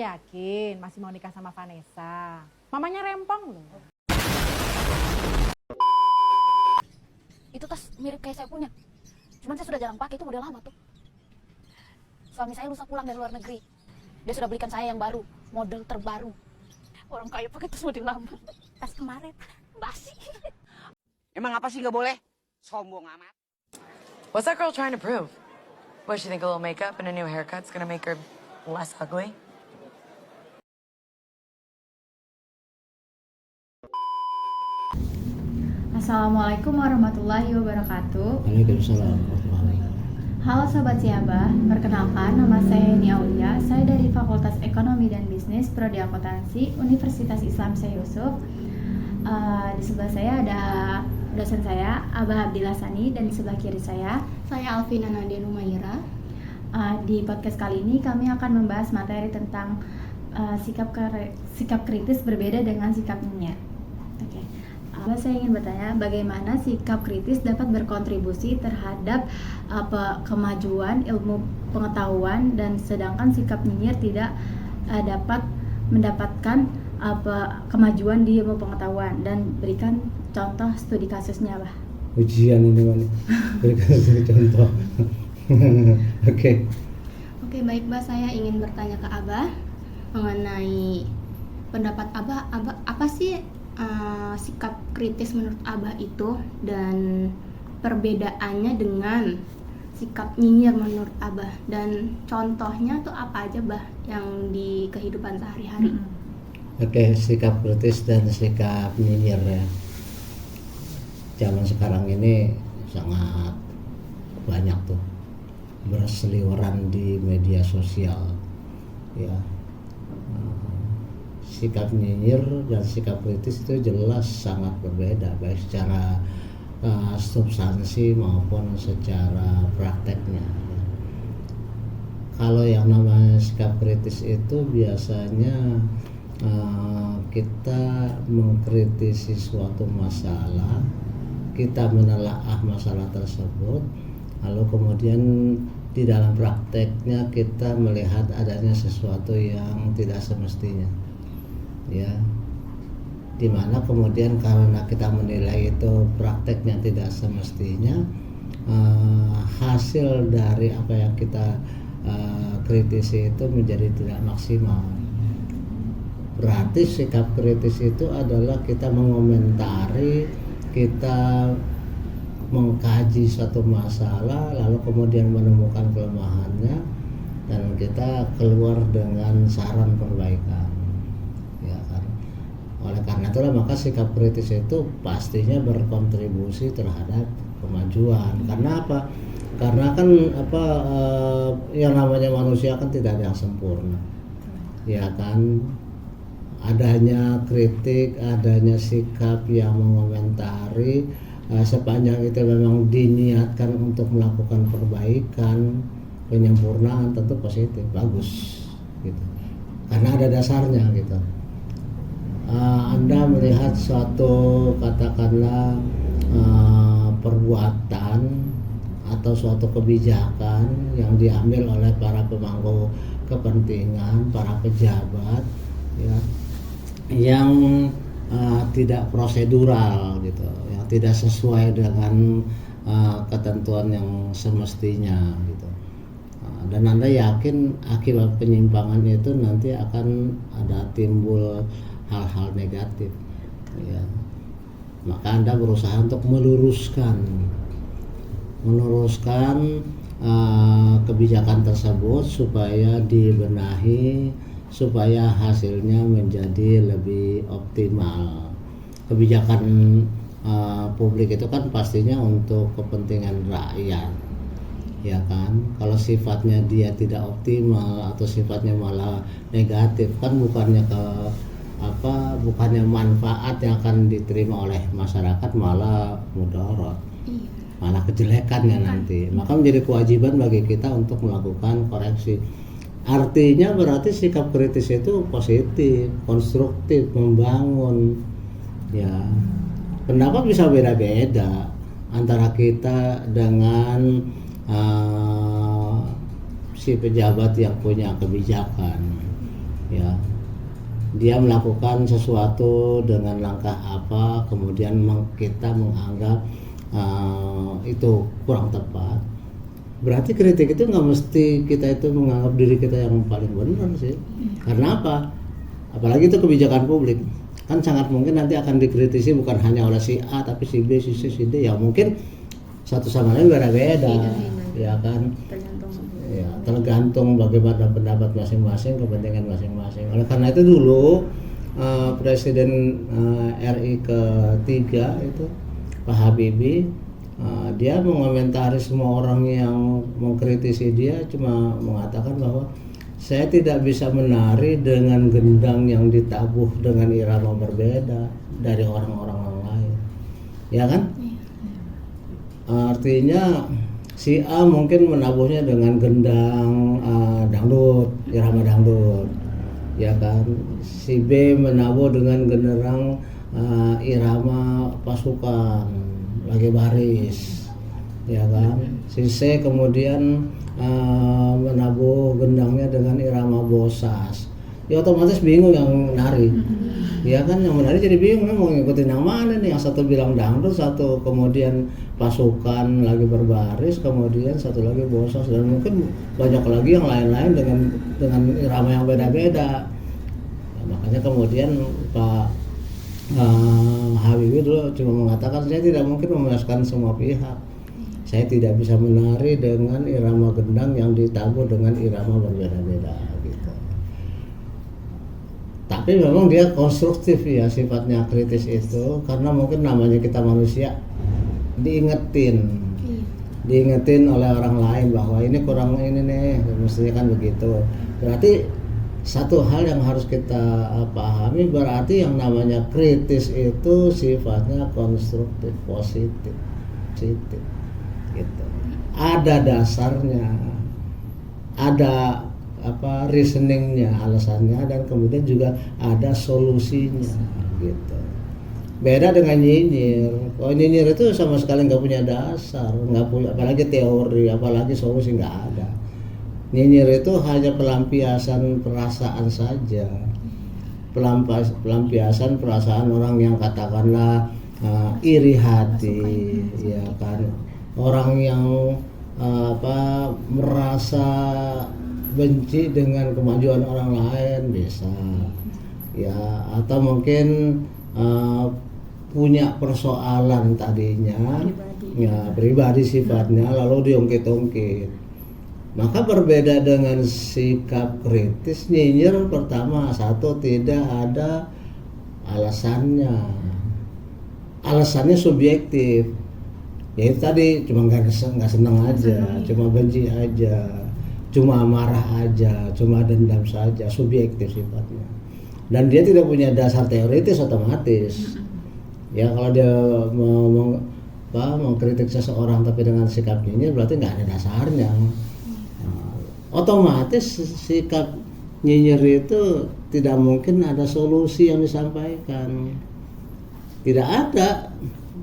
yakin masih mau nikah sama Vanessa? Mamanya rempong loh. Itu tas mirip kayak saya punya. Cuman saya sudah jarang pakai, itu model lama tuh. Suami saya lusa pulang dari luar negeri. Dia sudah belikan saya yang baru, model terbaru. Orang kaya pakai tas model lama. Tas kemarin, basi. Emang apa sih nggak boleh? Sombong amat. What's that girl trying to prove? What, she think a little makeup and a new haircut's gonna make her less ugly? Assalamualaikum warahmatullahi wabarakatuh. Waalaikumsalam warahmatullahi wabarakatuh. Halo Sobat Siabah, perkenalkan nama saya Nia Aulia. Saya dari Fakultas Ekonomi dan Bisnis Prodi Akuntansi Universitas Islam Syekh Yusuf. Di sebelah saya ada dosen saya, Abah Abdillah Sani, dan di sebelah kiri saya Alvina Nadia Numaira. Di podcast kali ini kami akan membahas materi tentang sikap kritis berbeda dengan sikap nyinyir. Oke. Saya ingin bertanya, bagaimana sikap kritis dapat berkontribusi terhadap kemajuan ilmu pengetahuan, dan sedangkan sikap nyinyir tidak dapat mendapatkan kemajuan di ilmu pengetahuan, dan berikan contoh studi kasusnya, Bah. Ujian ini mana? Berikan contoh. Oke. Oke, baik, Bah. Saya ingin bertanya ke Abah mengenai pendapat Abah. Apa sih sikap kritis menurut Abah itu, dan perbedaannya dengan sikap nyinyir menurut Abah, dan contohnya tuh apa aja, Bah, yang di kehidupan sehari-hari? Oke, sikap kritis dan sikap nyinyir ya. Zaman sekarang ini sangat banyak tuh berseliweran di media sosial ya. Sikap nyinyir dan sikap kritis itu jelas sangat berbeda, baik secara substansi maupun secara prakteknya. Kalau yang namanya sikap kritis itu biasanya kita mengkritisi suatu masalah, kita menelaah masalah tersebut, lalu kemudian di dalam prakteknya kita melihat adanya sesuatu yang tidak semestinya, ya, dimana kemudian karena kita menilai itu prakteknya tidak semestinya, hasil dari apa yang kita kritisi itu menjadi tidak maksimal. Berarti sikap kritis itu adalah kita mengomentari, kita mengkaji satu masalah, lalu kemudian menemukan kelemahannya, dan kita keluar dengan saran perbaikan. Ya kan? Oleh karena itulah maka sikap kritis itu pastinya berkontribusi terhadap kemajuan. Karena apa? Karena kan yang namanya manusia kan tidak ada yang sempurna. Ya kan? Adanya kritik, adanya sikap yang mengomentari, sepanjang itu memang diniatkan untuk melakukan perbaikan, penyempurnaan, tentu positif, bagus gitu. Karena ada dasarnya gitu. Anda melihat suatu katakanlah perbuatan atau suatu kebijakan yang diambil oleh para pemangku kepentingan, para pejabat, ya, yang tidak prosedural gitu, yang tidak sesuai dengan ketentuan yang semestinya gitu. Dan Anda yakin akibat penyimpangan itu nanti akan ada timbul hal-hal negatif, ya. Maka Anda berusaha untuk meluruskan kebijakan tersebut supaya dibenahi, supaya hasilnya menjadi lebih optimal. Kebijakan publik itu kan pastinya untuk kepentingan rakyat, ya kan. Kalau sifatnya dia tidak optimal atau sifatnya malah negatif, kan bukannya manfaat yang akan diterima oleh masyarakat, malah mudarat, malah kejelekannya nanti. Maka menjadi kewajiban bagi kita untuk melakukan koreksi. Artinya berarti sikap kritis itu positif, konstruktif, membangun. Ya, pendapat bisa beda-beda antara kita dengan si pejabat yang punya kebijakan. ya dia melakukan sesuatu dengan langkah apa, kemudian kita menganggap itu kurang tepat. Berarti kritik itu nggak mesti kita itu menganggap diri kita yang paling benar sih. Karena apa? Apalagi itu kebijakan publik, kan sangat mungkin nanti akan dikritisi bukan hanya oleh si A tapi si B, si C, si D, yang mungkin satu sama lain beda-beda, ya kan? Ya, tergantung bagaimana pendapat masing-masing, kepentingan masing-masing. Oleh karena itu dulu Presiden RI ketiga itu Pak Habibie, dia mengomentari semua orang yang mengkritisi dia, cuma mengatakan bahwa saya tidak bisa menari dengan gendang yang ditabuh dengan irama berbeda dari orang-orang lain, ya kan? Artinya si A mungkin menabuhnya dengan gendang dangdut, irama dangdut, ya kan? Si B menabuh dengan genderang irama pasukan, lagi baris, ya kan? Si C kemudian menabuh gendangnya dengan irama bosas, ya otomatis bingung yang nari, ya kan? Yang menari jadi bingung mau ngikutin yang mana nih, yang satu bilang dangdut, satu kemudian pasukan lagi berbaris, kemudian satu lagi bosas, dan mungkin banyak lagi yang lain-lain dengan irama yang beda-beda. Nah, makanya kemudian Pak Habibie dulu cuma mengatakan saya tidak mungkin memuaskan semua pihak. Saya tidak bisa menari dengan irama gendang yang ditabuh dengan irama berbeda-beda gitu. Tapi memang dia konstruktif ya sifatnya kritis itu, karena mungkin namanya kita manusia diingetin oleh orang lain bahwa ini kurang ini nih, mestinya kan begitu. Berarti satu hal yang harus kita pahami, berarti yang namanya kritis itu sifatnya konstruktif, positif gitu. Ada dasarnya, ada reasoningnya, alasannya, dan kemudian juga ada solusinya gitu. Beda dengan nyinyir. Kalau nyinyir itu sama sekali nggak punya dasar, nggak punya, apalagi teori, apalagi solusi, nggak ada. Nyinyir itu hanya pelampiasan perasaan saja, pelampiasan perasaan orang yang katakanlah iri hati, ya kan? Orang yang merasa benci dengan kemajuan orang lain bisa, ya, atau mungkin punya persoalan tadinya pribadi sifatnya, lalu diungkit-ungkit. Maka berbeda dengan sikap kritis, nyinyir pertama, satu, tidak ada alasannya subjektif, yaitu tadi cuma nggak senang aja, cuma benci aja, cuma marah aja, cuma dendam saja, subjektif sifatnya, dan dia tidak punya dasar teoritis otomatis. Ya kalau dia mengkritik seseorang tapi dengan sikap nyinyir, berarti nggak ada dasarnya. Otomatis sikap nyinyir itu tidak mungkin ada solusi yang disampaikan, tidak ada.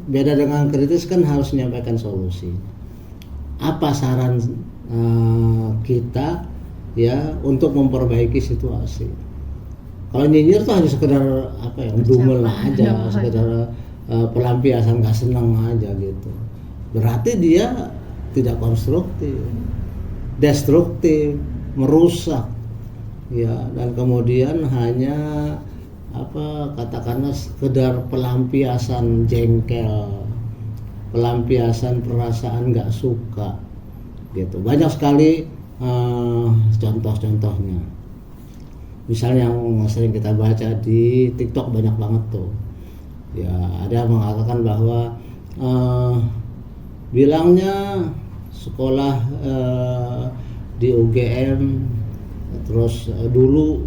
Beda dengan kritis kan harus menyampaikan solusi. Apa saran kita ya untuk memperbaiki situasi? Kalau nyinyir tuh hanya sekedar dumel aja, sekedar pelampiasan nggak senang aja gitu. Berarti dia tidak konstruktif, destruktif, merusak, ya, dan kemudian hanya katakanlah sekedar pelampiasan jengkel, pelampiasan perasaan nggak suka, gitu. Banyak sekali contoh-contohnya. Misalnya yang sering kita baca di TikTok banyak banget tuh. Ya, ada yang mengatakan bahwa bilangnya sekolah di UGM, terus dulu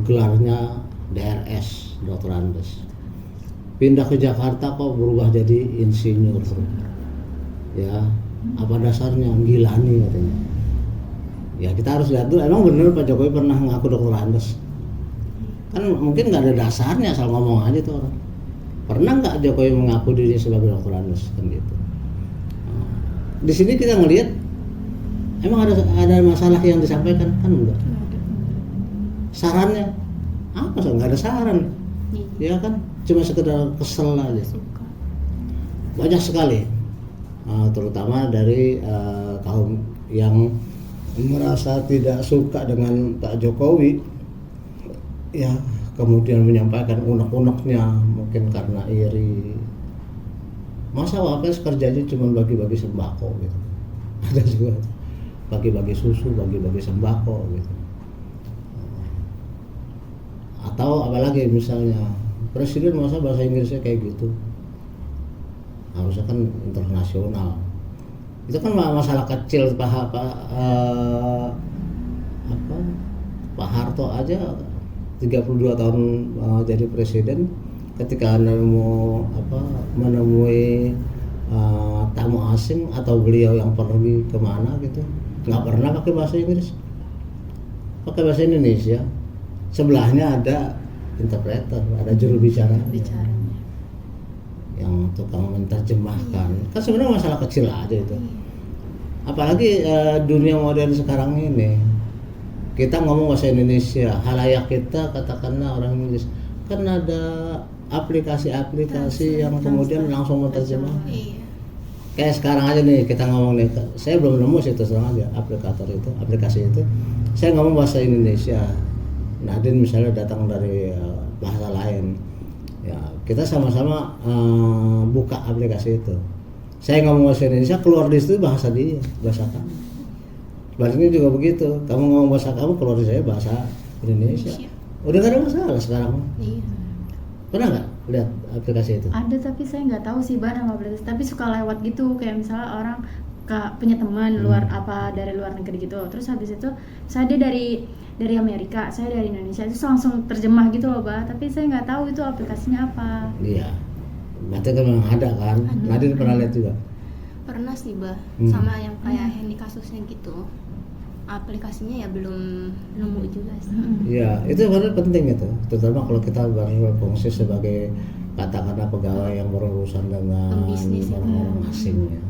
gelarnya DRS, Dr. Andes. Pindah ke Jakarta kok berubah jadi insinyur. Ya, apa dasarnya? Gilani katanya. Ya kita harus lihat dulu, emang bener Pak Jokowi pernah ngaku Dr. Andes? Kan mungkin nggak ada dasarnya, asal ngomong aja tuh orang. Pernah nggak Jokowi mengaku diri sebagai Dr. Andes kan gitu? Di sini kita ngelihat emang ada masalah yang disampaikan kan enggak? sarannya apa? Nggak ada saran, ya kan? Cuma sekedar kesel aja. Banyak sekali, terutama dari kaum yang merasa tidak suka dengan Pak Jokowi, ya kemudian menyampaikan unek-uneknya mungkin karena iri. Masa Wapres kerjanya cuma bagi-bagi sembako gitu. Ada juga bagi-bagi susu, bagi-bagi sembako gitu. Atau apalagi misalnya presiden masa bahasa Inggrisnya kayak gitu, harusnya kan internasional. Itu kan masalah kecil. Pak Harto aja 32 tahun jadi presiden, ketika Anda mau menemui tamu asing atau beliau yang pergi kemana gitu, nggak pernah pakai bahasa Inggris, pakai bahasa Indonesia. Sebelahnya ada interpreter, ada juru bicara yang tukang menerjemahkan. Kan sebenarnya masalah kecil aja itu. Apalagi dunia modern sekarang ini, kita ngomong bahasa Indonesia, halayak kita katakanlah orang Inggris, kan ada aplikasi-aplikasi yang kemudian langsung menerjemah. Kayak sekarang aja nih kita ngomong nih, saya belum nemu sih terus terang aja aplikasi itu. Saya ngomong bahasa Indonesia, Nadine misalnya datang dari bahasa lain, ya kita sama-sama buka aplikasi itu. Saya ngomong bahasa Indonesia, keluar di situ bahasa dia, bahasa kamu. Baliknya juga begitu, kamu ngomong bahasa kamu, keluar di saya bahasa Indonesia. Udah gak ada masalah sekarang. Pernah nggak lihat aplikasi itu? Ada, tapi saya nggak tahu sih nama aplikasi. Tapi suka lewat gitu, kayak misalnya orang punya teman dari luar negeri gitu. Terus habis itu saya dari Amerika, saya dari Indonesia, itu langsung terjemah gitu loh, Bah. Tapi saya nggak tahu itu aplikasinya apa. Iya, berarti kan memang ada kan? Nadine pernah lihat juga? Pernah sih, Bah. Sama yang kayak Hendy kasusnya gitu. Aplikasinya ya belum nemu juga sih. Iya, itu sebenarnya penting itu, terutama kalau kita berfungsi sebagai katakanlah pegawai yang berurusan dengan orang-orang asing ya.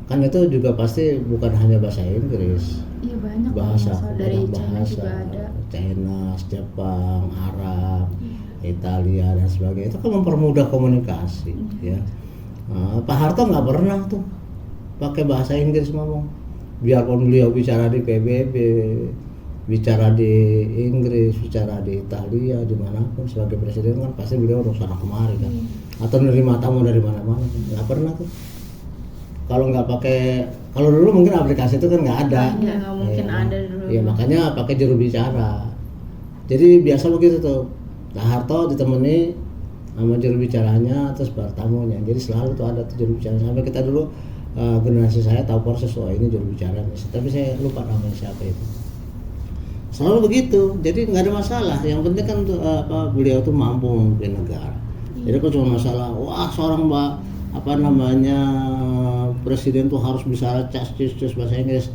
Kan itu juga pasti bukan hanya bahasa Inggris. Iya, banyak bahasa dari China bahasa juga ada. China, Jepang, Arab, Italia dan sebagainya. Itu kan mempermudah komunikasi ya. Pak Harto nggak pernah tuh pakai bahasa Inggris ngomong. Biarpun beliau bicara di PBB, bicara di Inggris, bicara di Italia, dimanapun sebagai presiden kan pasti beliau harus sana kemari kan, atau menerima tamu dari mana-mana. Nggak pernah tuh. Kalau nggak pakai, kalau dulu mungkin aplikasi itu kan nggak ada. Nggak mungkin ada dulu. Ya makanya pakai juru bicara. Jadi biasa begitu tuh. Pak Harto ditemani sama juru bicaranya, terus tamunya. Jadi selalu tuh ada tuh juru bicara. Sampai kita dulu generasi saya tahu proses, ini juru bicara, tapi saya lupa namanya siapa itu. Selalu begitu, jadi nggak ada masalah. Yang penting kan beliau tuh mampu memimpin negara. Jadi kalau cuma masalah, seorang presiden tuh harus bisa cus bahasa Inggris.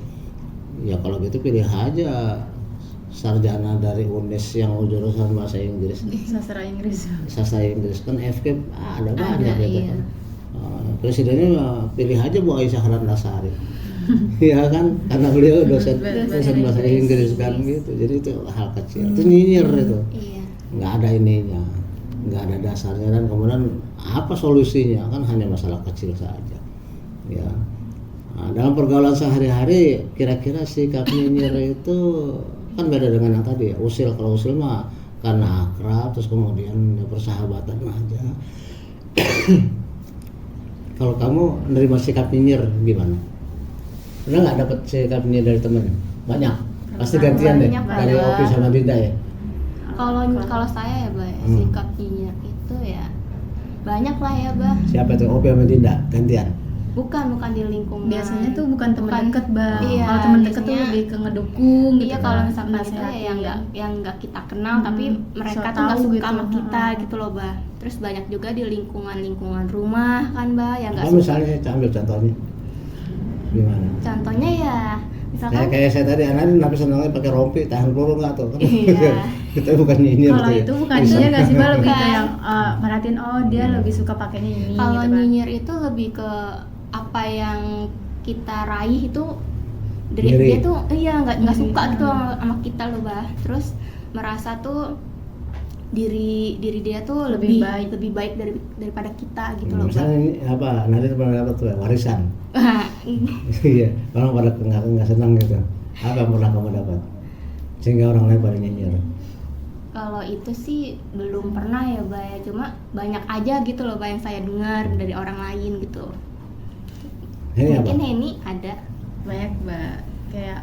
Ya kalau gitu pilih aja sarjana dari UNES yang jurusan bahasa Inggris. Sastra Inggris kan FK ada banyak gitu kan. Presidennya pilih aja Bu Aisyah Ratnasari. Iya kan, karena beliau dosen bahasa Inggris kan gitu. Jadi itu hal kecil, itu nyinyir itu. Nggak ada ininya, nggak ada dasarnya, dan kemudian apa solusinya, kan hanya masalah kecil saja. Ya. Dalam pergaulan sehari-hari kira-kira sikap nyinyir itu kan beda dengan yang tadi ya. Kalau usil mah karena akrab, terus kemudian persahabatan aja. Kalau kamu menerima sikap nyinyir gimana? Pernah nggak dapat sikap nyinyir dari temen? Banyak. Pasti gantian deh dari Opi sama Dinda ya. Kalau saya ya, Bah, sikap nyinyir itu ya banyak lah ya, Bah. Siapa tuh, Opi sama Dinda gantian? Bukan di lingkungan. Biasanya tuh bukan teman dekat, Bah. Iya, kalau teman dekat tuh lebih ke ngedukung gitu. Iya, kalau misalkan itu ya yang nggak kita kenal, tapi mereka tuh nggak suka gitu sama kita gitu loh, Bah. Terus banyak juga di lingkungan rumah kan, Bah, yang nggak suka. Misalnya saya ambil contohnya gimana? Contohnya ya misalkan kayak saya tadi, anak nabi senangnya pakai rompi, tahan peluru nggak tuh? Iya. Kita bukan nyinyir. Kalau gitu itu ya. bukan nyinyir nggak sih, Bah, lebih ke yang merhatiin dia lebih suka pakainya ini. Kalau gitu, nyinyir itu lebih ke apa yang kita raih itu dia tuh nggak suka gitu sama kita loh bah. Terus merasa tuh diri dia tuh lebih baik daripada kita gitu loh bah. Misalnya ini apa, nanti pernah dapat tuh warisan. Iya, orang pada nggak senang gitu. Apa yang pernah kamu dapat sehingga orang lain pada nyinyir? Kalau itu sih belum pernah ya bah ya, cuma banyak aja gitu loh bah yang saya dengar dari orang lain gitu. Ini Mungkin apa? Henny ada. Banyak mbak, kayak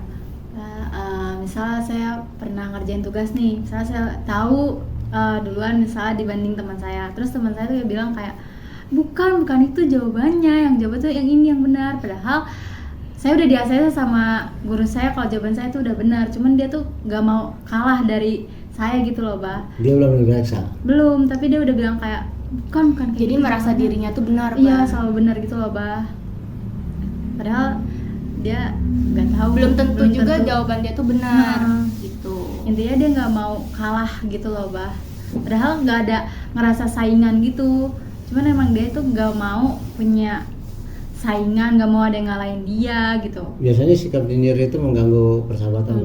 misalnya saya pernah ngerjain tugas nih, misalnya saya tahu duluan misalnya dibanding teman saya, terus teman saya tuh ya bilang kayak bukan itu jawabannya, yang jawaban tuh yang ini yang benar, padahal saya udah di-ACC sama guru saya kalau jawaban saya tuh udah benar, cuman dia tuh nggak mau kalah dari saya gitu loh bah. Dia belum diperiksa. Belum, tapi dia udah bilang kayak bukan kayak Jadi gitu merasa jawabannya. dirinya tuh benar Iya, bah. selalu benar gitu loh bah, padahal dia nggak tahu, Belum tentu juga jawaban dia tuh benar gitu. Intinya dia nggak mau kalah gitu loh bah, padahal nggak ada ngerasa saingan gitu, cuman emang dia tuh nggak mau punya saingan, nggak mau ada yang ngalahin dia gitu. Biasanya sikap nyinyir itu mengganggu persahabatan.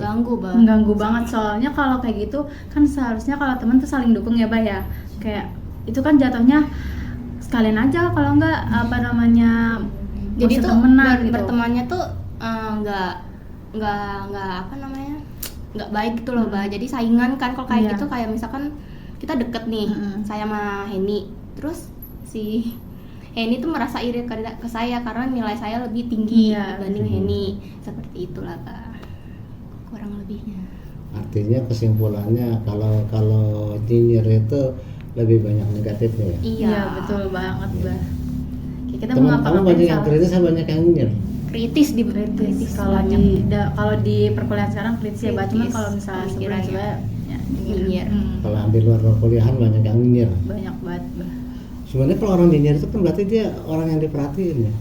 Mengganggu banget, soalnya kalau kayak gitu kan seharusnya kalau teman tuh saling dukung ya bah ya, kayak itu kan jatuhnya sekalian aja, kalau nggak apa namanya, Jadi nggak usah tuh temenan gitu. bertemannya tuh nggak apa namanya, nggak baik gitu loh bah. Jadi saingan kan kalau kayak Iya. gitu, kayak misalkan kita deket nih, saya sama Henny, terus si Henny tuh merasa iri ke saya karena nilai saya lebih tinggi Iya. dibanding Henny, seperti itulah bah kurang lebihnya. Artinya kesimpulannya kalau nyinyir itu lebih banyak negatifnya ya. Iya betul banget bah. Kayak kita Teman mau kamu ngapa-ngapain banyak yang salah. kritis, saya banyak yang nyinyir. Kritis Kritis kalau banyak. kalau di perkuliahan sekarang kritis ya bah, cuman Kritis, kalau misalnya pemikirannya. sebelum ya Nyinyir. Kalau ambil luar perkuliahan banyak yang nyinyir. banyak banget bah. Sebenarnya kalau orang nyinyir itu kan berarti dia orang yang diperhatiin ya.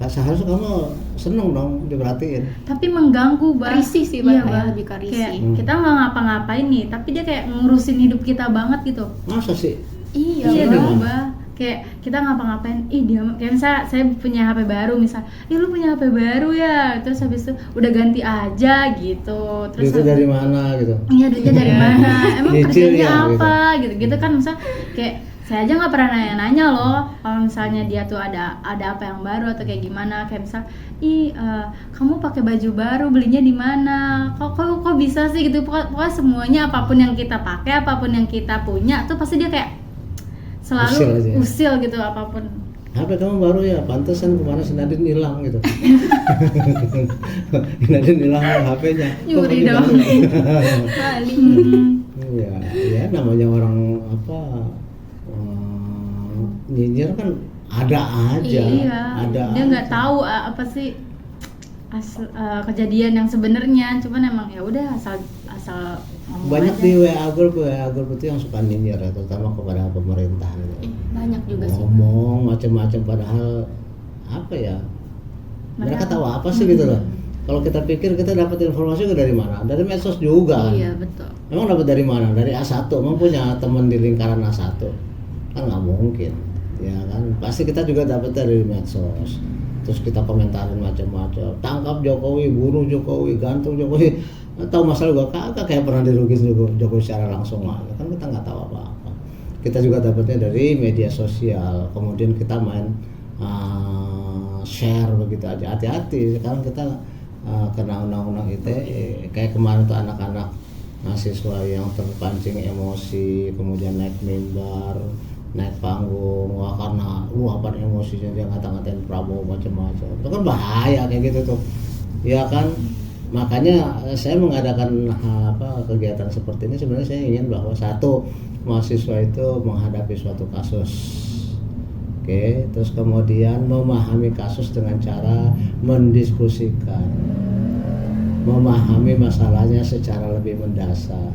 Seharusnya kamu seneng dong diperhatiin. Tapi mengganggu bah. Risih sih bah, Iya, kayak bah. lebih ke risih. Kayak kita nggak ngapa-ngapain nih, tapi dia kayak ngurusin hidup kita banget gitu. Masa sih? Iya Iya bah. dong bah. Kayak kita ngapa-ngapain, dia kayak misalnya saya punya HP baru, misal, lu punya HP baru ya, terus habis itu udah ganti aja gitu, terus Itu dari mana gitu? iya duitnya dari mana, emang Nyicil kerjanya ya, apa gitu kan, misal kayak saya aja nggak pernah nanya-nanya loh kalau misalnya dia tuh ada apa yang baru atau kayak gimana, kayak misal kamu pakai baju baru belinya di mana, kok bisa sih gitu, pokoknya semuanya apapun yang kita pakai, apapun yang kita punya tuh pasti dia kayak selalu Usil aja. usil gitu apapun. HP kamu baru ya, pantesan kemana si Nadine hilang gitu. Nadine hilang HP-nya. Kok Nyuri ini dong. baru? Iya, ya namanya orang apa nyinyir kan ada aja. Iya, Ada. dia nggak tahu apa sih kejadian yang sebenarnya, cuman emang ya udah asal ngomong Banyak aja. di WA group itu yang suka nyinyir ya, terutama kepada pemerintah gitu. Banyak juga sih. Ngomong macam-macam padahal apa ya? Mereka tahu apa sih gitu loh. Kalau kita pikir kita dapat informasi dari mana? Dari medsos juga kan. Iya betul. Emang dapat dari mana? Dari A1. Emang punya teman di lingkaran A1? Kan nggak mungkin. Ya kan? Pasti kita juga dapat dari medsos. Terus kita komentarin macam-macam. Tangkap Jokowi, bunuh Jokowi, gantung Jokowi. Tahu masalah gua kagak, kayak pernah dirugis Jokowi secara langsung aja. Kan kita nggak tahu apa-apa. Kita juga dapatnya dari media sosial. Kemudian kita main share begitu aja. Hati-hati. Sekarang kita kena undang-undang ITE, kayak kemarin tuh anak-anak mahasiswa yang terpancing emosi, kemudian naik mimbar, naik panggung, karena apa emosinya dia ngata-ngatain Prabowo macam-macam. Itu kan bahaya kayak gitu tuh. Ya kan, makanya saya mengadakan kegiatan seperti ini sebenarnya saya ingin bahwa satu, mahasiswa itu menghadapi suatu kasus. Oke, terus kemudian memahami kasus dengan cara mendiskusikan, memahami masalahnya secara lebih mendasar.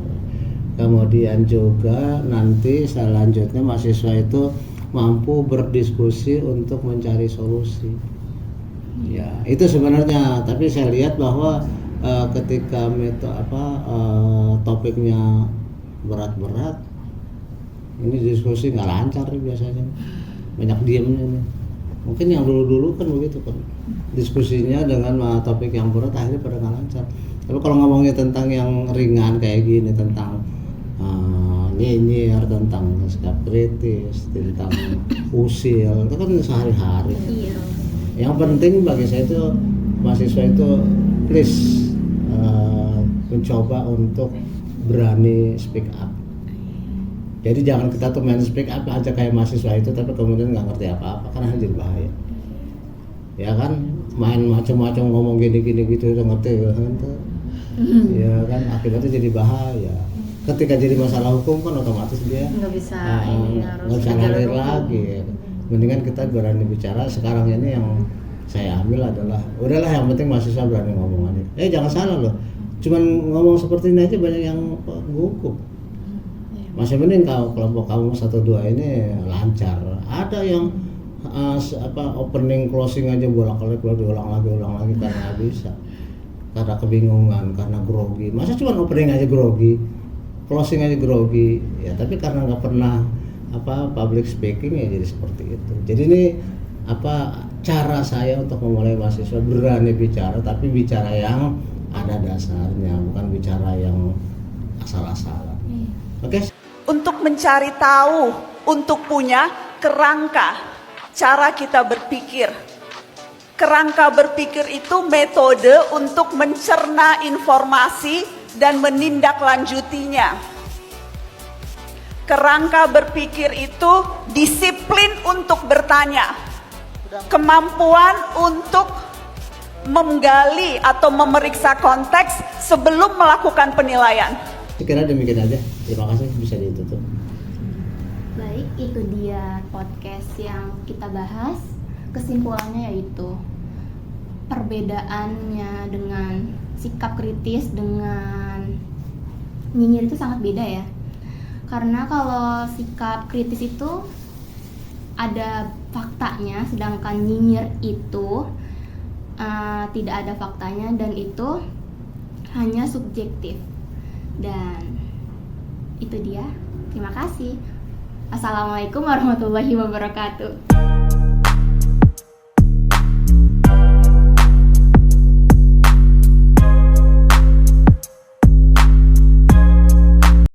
Kemudian juga nanti selanjutnya mahasiswa itu mampu berdiskusi untuk mencari solusi. Ya, itu sebenarnya. Tapi saya lihat bahwa ketika topiknya berat-berat, ini diskusi nggak lancar nih biasanya. Banyak diemnya nih. Mungkin yang dulu-dulu kan begitu kan, diskusinya dengan topik yang berat akhirnya pada nggak lancar. Tapi kalau ngomongnya tentang yang ringan kayak gini, tentang nyinyir, tentang sikap kritis, tentang usil, itu kan sehari-hari. Iya. Yang penting bagi saya itu mahasiswa itu please mencoba untuk berani speak up. Jadi jangan kita tuh main speak up aja kayak mahasiswa itu, tapi kemudian nggak ngerti apa-apa, karena jadi bahaya. Ya kan, main macam-macam ngomong gini-gini gitu udah ngerti kan? Ya kan, akibatnya jadi bahaya. Ketika jadi masalah hukum kan otomatis dia nggak bisa nggak bisa ngalir lagi. Ya. Mendingan kita berani bicara. Sekarang ini yang saya ambil adalah udahlah, yang penting mahasiswa berani ngomong aja. Jangan salah loh, cuman ngomong seperti ini aja banyak yang gugup. Masih mending kalau kelompok kamu 1-2 ini lancar. Ada yang opening closing aja bolak-balik ulang lagi karena nggak bisa, karena kebingungan, karena grogi. Masa cuma opening aja grogi, closing aja grogi ya, tapi karena nggak pernah public speaking ya jadi seperti itu. Jadi ini cara saya untuk memulai mahasiswa berani bicara, tapi bicara yang ada dasarnya, bukan bicara yang asal-asalan. Oke? Untuk mencari tahu, untuk punya kerangka cara kita berpikir. Kerangka berpikir itu metode untuk mencerna informasi dan menindaklanjutinya. Kerangka berpikir itu disiplin untuk bertanya, kemampuan untuk menggali atau memeriksa konteks sebelum melakukan penilaian. Sekiranya demikian aja. Terima kasih, bisa ditutup. Baik, itu dia podcast yang kita bahas. Kesimpulannya yaitu perbedaannya dengan sikap kritis dengan nyinyir itu sangat beda ya. Karena kalau sikap kritis itu ada faktanya, sedangkan nyinyir itu tidak ada faktanya dan itu hanya subjektif. Dan itu dia. Terima kasih. Assalamualaikum warahmatullahi wabarakatuh.